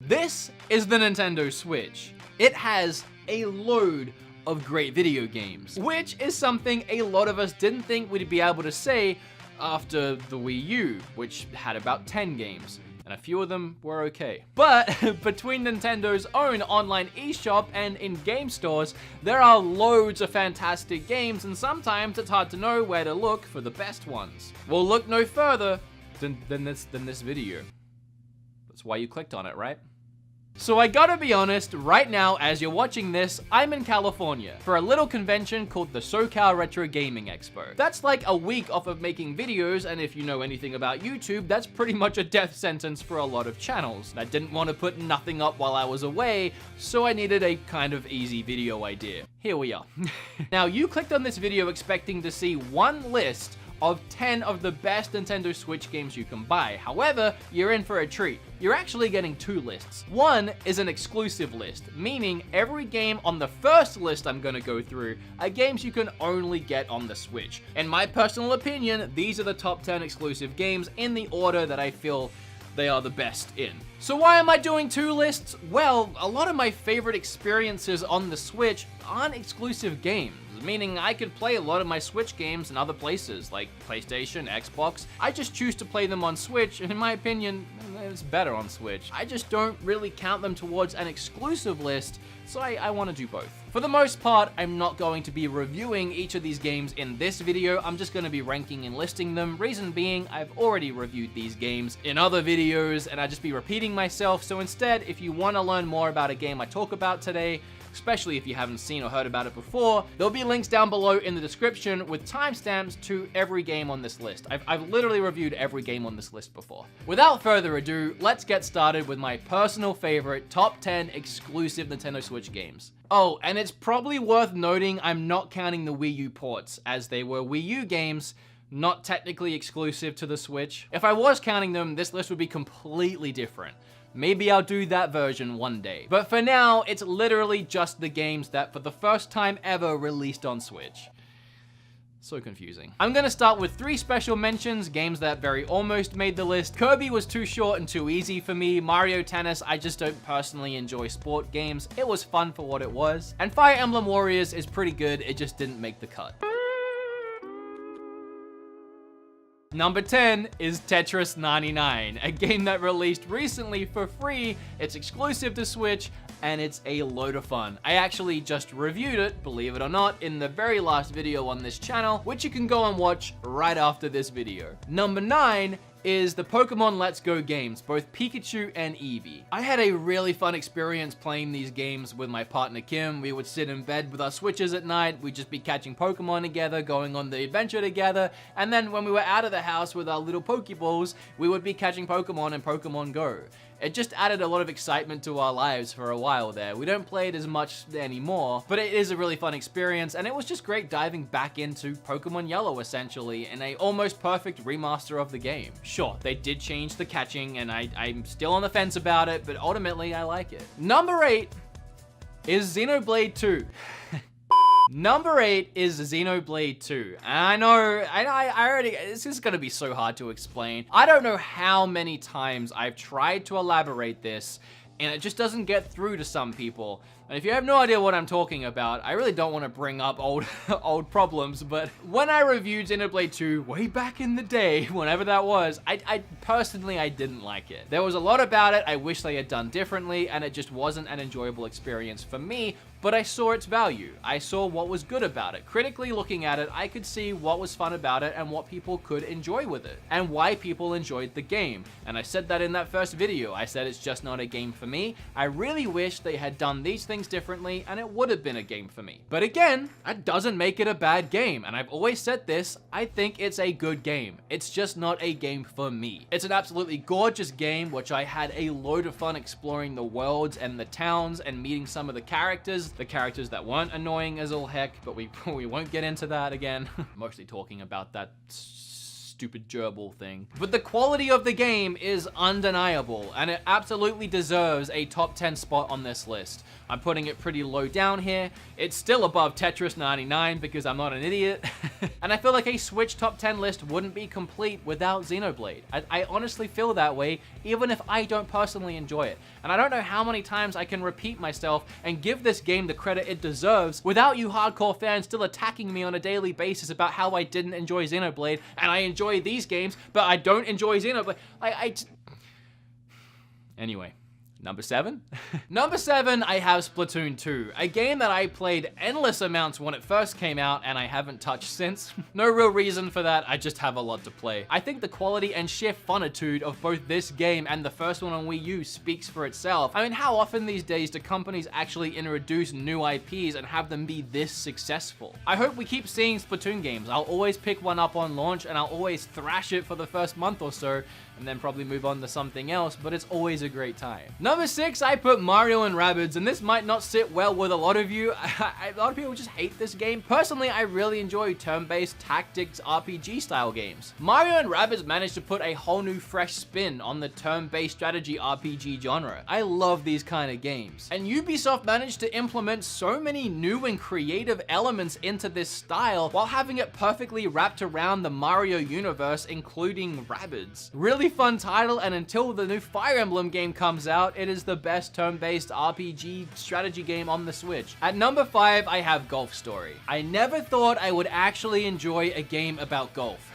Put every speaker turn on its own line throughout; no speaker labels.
This is the Nintendo Switch. It has a load of great video games, which is something a lot of us didn't think we'd be able to say after the Wii U, which had about 10 games. And a few of them were okay. But between Nintendo's own online eShop and in-game stores, there are loads of fantastic games, and sometimes it's hard to know where to look for the best ones. Well, look no further than this video. That's why you clicked on it, right? So I gotta be honest, right now as you're watching this, I'm in California for a little convention called the SoCal Retro Gaming Expo. That's like a week off of making videos, and if you know anything about YouTube, that's pretty much a death sentence for a lot of channels. I didn't want to put nothing up while I was away, so I needed a kind of easy video idea. Here we are. Now you clicked on this video expecting to see one list of 10 of the best Nintendo Switch games you can buy. However, you're in for a treat. You're actually getting two lists. One is an exclusive list, meaning every game on the first list I'm gonna go through are games you can only get on the Switch. In my personal opinion, these are the top 10 exclusive games in the order that I feel they are the best in. So why am I doing two lists? Well, a lot of my favorite experiences on the Switch aren't exclusive games, meaning I could play a lot of my Switch games in other places, like PlayStation, Xbox. I just choose to play them on Switch, and in my opinion, it's better on Switch. I just don't really count them towards an exclusive list, so I want to do both. For the most part, I'm not going to be reviewing each of these games in this video. I'm just going to be ranking and listing them. Reason being, I've already reviewed these games in other videos, and I'd just be repeating myself. So instead, if you want to learn more about a game I talk about today, especially if you haven't seen or heard about it before, there'll be links down below in the description with timestamps to every game on this list. I've literally reviewed every game on this list before. Without further ado, let's get started with my personal favorite top 10 exclusive Nintendo Switch games. Oh, and it's probably worth noting I'm not counting the Wii U ports, as they were Wii U games, not technically exclusive to the Switch. If I was counting them, this list would be completely different. Maybe I'll do that version one day. But for now, it's literally just the games that for the first time ever released on Switch. So confusing. I'm gonna start with 3 special mentions, games that very almost made the list. Kirby was too short and too easy for me. Mario Tennis, I just don't personally enjoy sport games. It was fun for what it was. And Fire Emblem Warriors is pretty good, it just didn't make the cut. Number 10 is Tetris 99, a game that released recently for free. It's exclusive to Switch, and it's a load of fun. I actually just reviewed it, believe it or not, in the very last video on this channel, which you can go and watch right after this video. Number 9 is the Pokemon Let's Go games, both Pikachu and Eevee. I had a really fun experience playing these games with my partner Kim. We would sit in bed with our Switches at night, we'd just be catching Pokemon together, going on the adventure together, and then when we were out of the house with our little Pokeballs, we would be catching Pokemon in Pokemon Go. It just added a lot of excitement to our lives for a while there. We don't play it as much anymore, but it is a really fun experience, and it was just great diving back into Pokemon Yellow, essentially, in a almost perfect remaster of the game. Sure, they did change the catching, and I'm still on the fence about it, but ultimately, I like it. Number 8 is Xenoblade 2. Number 8 is Xenoblade 2. I know, I already, this is gonna be so hard to explain. I don't know how many times I've tried to elaborate this, and it just doesn't get through to some people. And if you have no idea what I'm talking about, I really don't want to bring up old problems, but when I reviewed Xenoblade 2 way back in the day, whenever that was, I personally didn't like it. There was a lot about it I wish they had done differently, and it just wasn't an enjoyable experience for me, but I saw its value. I saw what was good about it. Critically looking at it, I could see what was fun about it and what people could enjoy with it, and why people enjoyed the game. And I said that in that first video. I said it's just not a game for me. I really wish they had done these things differently, and it would have been a game for me. But again, that doesn't make it a bad game, and I've always said this, I think it's a good game. It's just not a game for me. It's an absolutely gorgeous game, which I had a load of fun exploring the worlds and the towns and meeting some of the characters that weren't annoying as all heck, but we won't get into that again. Mostly talking about that stupid gerbil thing. But the quality of the game is undeniable, and it absolutely deserves a top 10 spot on this list. I'm putting it pretty low down here. It's still above Tetris 99 because I'm not an idiot. And I feel like a Switch top 10 list wouldn't be complete without Xenoblade. I honestly feel that way, even if I don't personally enjoy it. And I don't know how many times I can repeat myself and give this game the credit it deserves without you hardcore fans still attacking me on a daily basis about how I didn't enjoy Xenoblade and I enjoy these games, but I don't enjoy Xenoblade. Anyway. Number 7? Number 7, I have Splatoon 2, a game that I played endless amounts when it first came out and I haven't touched since. No real reason for that, I just have a lot to play. I think the quality and sheer funitude of both this game and the first one on Wii U speaks for itself. I mean, how often these days do companies actually introduce new IPs and have them be this successful? I hope we keep seeing Splatoon games. I'll always pick one up on launch and I'll always thrash it for the first month or so and then probably move on to something else, but it's always a great time. Number 6, I put Mario and Rabbids, and this might not sit well with a lot of you. A lot of people just hate this game. Personally, I really enjoy turn-based tactics RPG style games. Mario and Rabbids managed to put a whole new fresh spin on the turn-based strategy RPG genre. I love these kind of games. And Ubisoft managed to implement so many new and creative elements into this style while having it perfectly wrapped around the Mario universe, including Rabbids. Really fun title, and until the new Fire Emblem game comes out, it is the best turn-based RPG strategy game on the Switch. At number 5, I have Golf Story. I never thought I would actually enjoy a game about golf.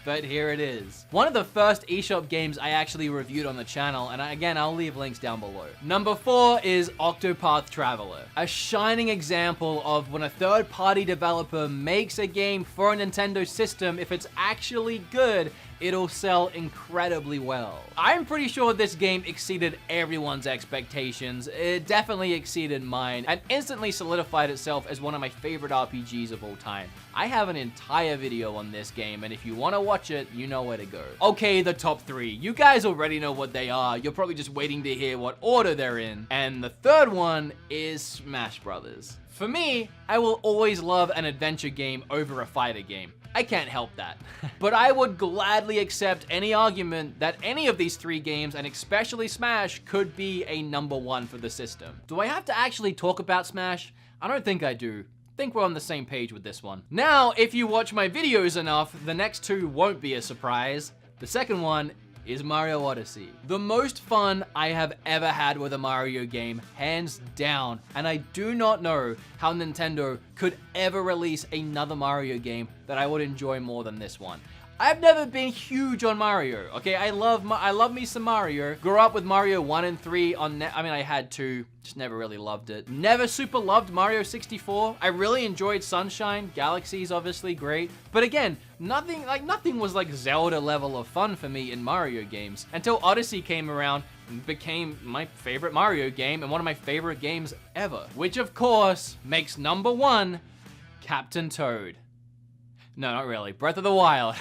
But here it is. One of the first eShop games I actually reviewed on the channel, and again, I'll leave links down below. Number 4 is Octopath Traveler, a shining example of when a third-party developer makes a game for a Nintendo system, if it's actually good, it'll sell incredibly well. I'm pretty sure this game exceeded everyone's expectations. It definitely exceeded mine and instantly solidified itself as one of my favorite RPGs of all time. I have an entire video on this game, and if you want to watch it, you know where to go. Okay, the top 3. You guys already know what they are. You're probably just waiting to hear what order they're in. And the third one is Smash Brothers. For me, I will always love an adventure game over a fighter game. I can't help that. But I would gladly accept any argument that any of these 3 games, and especially Smash, could be a number 1 for the system. Do I have to actually talk about Smash? I don't think I do. I think we're on the same page with this one. Now, if you watch my videos enough, the next 2 won't be a surprise. The second one is Mario Odyssey. The most fun I have ever had with a Mario game, hands down, and I do not know how Nintendo could ever release another Mario game that I would enjoy more than this one. I've never been huge on Mario, okay? I love me some Mario. Grew up with Mario 1 and 3 on I had 2, just never really loved it. Never super loved Mario 64. I really enjoyed Sunshine. Galaxy's obviously great. But again, nothing was like Zelda level of fun for me in Mario games until Odyssey came around and became my favorite Mario game and one of my favorite games ever. Which of course makes number 1 Captain Toad. No, not really. Breath of the Wild.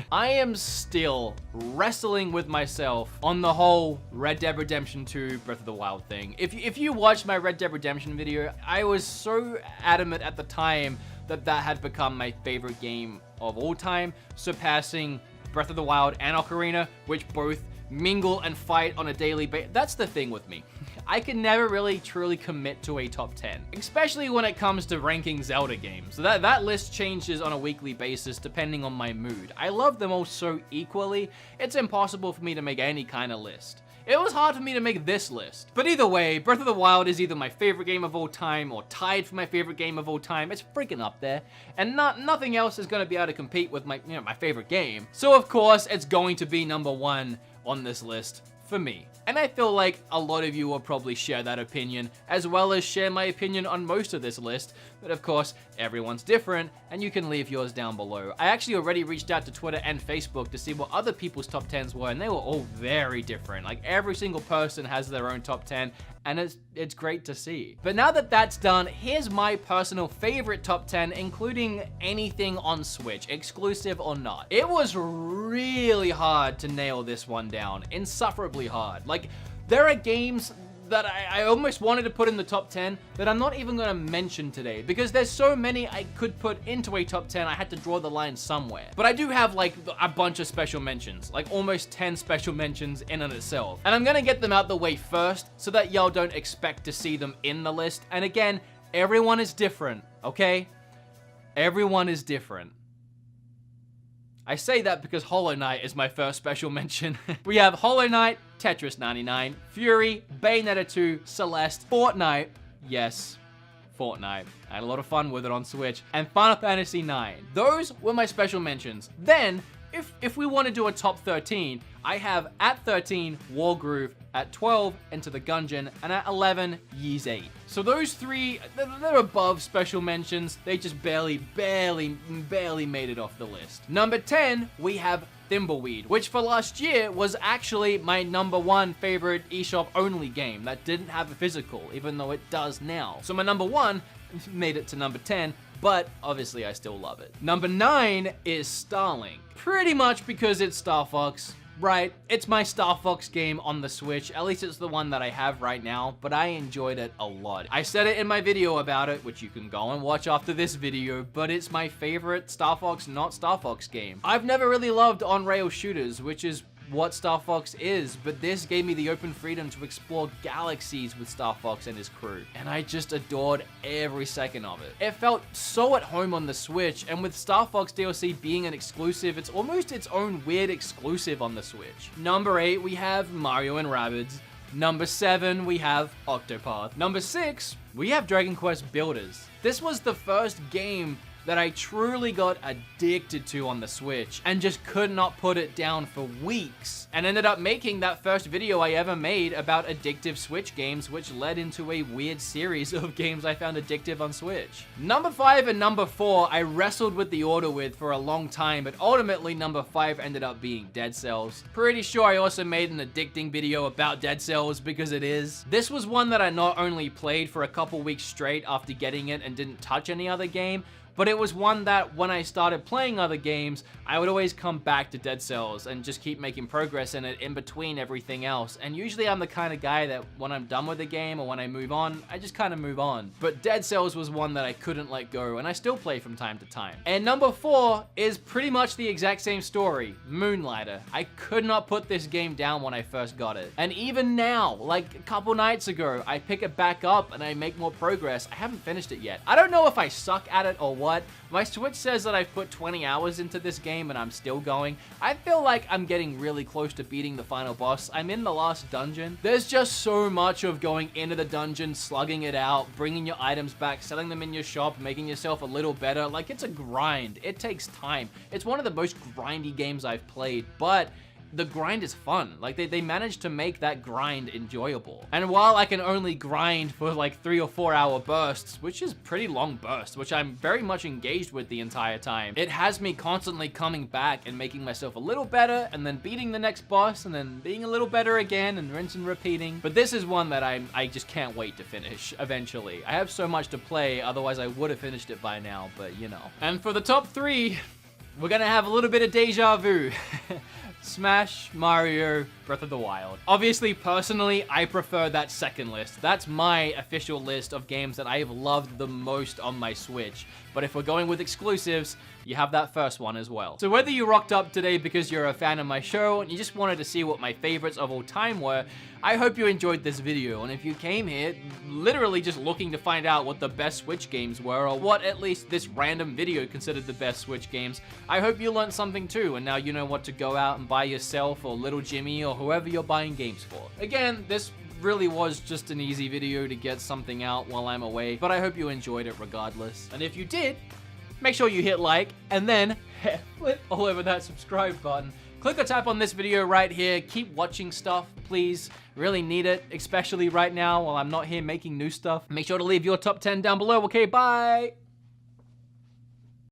I am still wrestling with myself on the whole Red Dead Redemption 2 Breath of the Wild thing. If you watched my Red Dead Redemption video, I was so adamant at the time that that had become my favorite game of all time, surpassing Breath of the Wild and Ocarina, which both mingle and fight on a daily basis. That's the thing with me. I can never really truly commit to a top 10, especially when it comes to ranking Zelda games. That list changes on a weekly basis depending on my mood. I love them all so equally, it's impossible for me to make any kind of list. It was hard for me to make this list. But either way, Breath of the Wild is either my favorite game of all time or tied for my favorite game of all time. It's freaking up there. And nothing else is going to be able to compete with my favorite game. So of course, it's going to be number 1 on this list for me. And I feel like a lot of you will probably share that opinion, as well as share my opinion on most of this list. But of course, everyone's different, and you can leave yours down below. I actually already reached out to Twitter and Facebook to see what other people's top 10s were, and they were all very different. Like, every single person has their own top 10, and it's great to see. But now that that's done, here's my personal favorite top 10, including anything on Switch, exclusive or not. It was really hard to nail this one down, insufferably hard. Like, there are games that I almost wanted to put in the top 10 that I'm not even gonna mention today because there's so many I could put into a top 10, I had to draw the line somewhere. But I do have like a bunch of special mentions, like almost 10 special mentions in and itself. And I'm gonna get them out the way first so that y'all don't expect to see them in the list. And again, everyone is different, okay? Everyone is different. I say that because Hollow Knight is my first special mention. We have Hollow Knight, Tetris 99, Fury, Bayonetta 2, Celeste, Fortnite, yes, Fortnite. I had a lot of fun with it on Switch, and Final Fantasy IX. Those were my special mentions. Then, if we want to do a top 13, I have at 13, Wargroove, at 12, Enter the Gungeon, and at 11, Ys 8. So those three, they're above special mentions. They just barely made it off the list. Number 10, we have Thimbleweed, which for last year was actually my number 1 favorite eShop only game that didn't have a physical, even though it does now. So my number 1 made it to number 10, but obviously I still love it. Number 9 is Starlink. Pretty much because it's Star Fox. Right, it's my Star Fox game on the Switch, at least it's the one that I have right now, but I enjoyed it a lot. I said it in my video about it, which you can go and watch after this video, but it's my favorite Star Fox, not Star Fox game. I've never really loved on-rail shooters, which is what Star Fox is, but this gave me the open freedom to explore galaxies with Star Fox and his crew, and I just adored every second of it. It felt so at home on the Switch, and with Star Fox DLC being an exclusive, it's almost its own weird exclusive on the Switch. Number 8, we have Mario and Rabbids. Number 7, we have Octopath. Number 6, we have Dragon Quest Builders. This was the first game that I truly got addicted to on the Switch and just could not put it down for weeks, and ended up making that first video I ever made about addictive Switch games, which led into a weird series of games I found addictive on Switch. Number 5 and number 4 I wrestled with the order with for a long time, but ultimately number 5 ended up being Dead Cells. Pretty sure I also made an addicting video about Dead Cells because it is. This was one that I not only played for a couple weeks straight after getting it and didn't touch any other game, but it was one that when I started playing other games, I would always come back to Dead Cells and just keep making progress in it in between everything else. And usually I'm the kind of guy that when I'm done with the game or when I move on, I just kind of move on. But Dead Cells was one that I couldn't let go, and I still play from time to time. And number 4 is pretty much the exact same story, Moonlighter. I could not put this game down when I first got it. And even now, like a couple nights ago, I pick it back up and I make more progress. I haven't finished it yet. I don't know if I suck at it or what. My Switch says that I've put 20 hours into this game and I'm still going. I feel like I'm getting really close to beating the final boss. I'm in the last dungeon. There's just so much of going into the dungeon, slugging it out, bringing your items back, selling them in your shop, making yourself a little better. Like, it's a grind. It takes time. It's one of the most grindy games I've played, but the grind is fun. Like, they managed to make that grind enjoyable. And while I can only grind for like 3 or 4 hour bursts, which is pretty long bursts, which I'm very much engaged with the entire time, it has me constantly coming back and making myself a little better, and then beating the next boss, and then being a little better again, and rinse and repeating. But this is one that I just can't wait to finish eventually. I have so much to play, otherwise I would have finished it by now, but you know. And for the top 3, we're gonna have a little bit of deja vu. Smash, Mario, Breath of the Wild. Obviously, personally, I prefer that second list. That's my official list of games that I have loved the most on my Switch. But if we're going with exclusives, you have that first one as well. So whether you rocked up today because you're a fan of my show and you just wanted to see what my favorites of all time were, I hope you enjoyed this video. And if you came here literally just looking to find out what the best Switch games were, or what at least this random video considered the best Switch games, I hope you learned something too, and now you know what to go out and buy yourself or little Jimmy or whoever you're buying games for. Again, this really was just an easy video to get something out while I'm away, but I hope you enjoyed it regardless. And if you did, make sure you hit like, and then flip all over that subscribe button. Click or tap on this video right here. Keep watching stuff, please. Really need it, especially right now while I'm not here making new stuff. Make sure to leave your top 10 down below. Okay, bye!